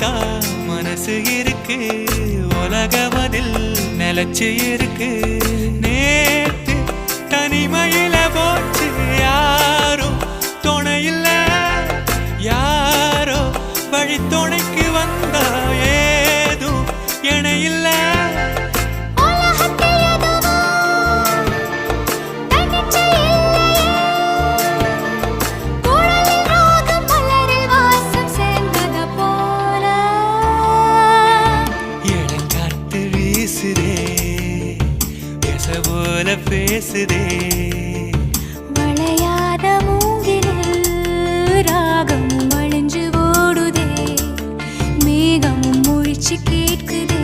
தான் மனசு இருக்கு உலகமதில் நிலச்சு இருக்கு நேத்து தனிமையில போச்சு யாரும் துணையில்ல யாரோ வழி துணைக்கு வந்தா ஏதும் இணையில்ல போல பேசுதே வளையாத மூங்கிலில் ராகம் வளைஞ்சு ஓடுதே மேகமும் முழிச்சு கேட்குதே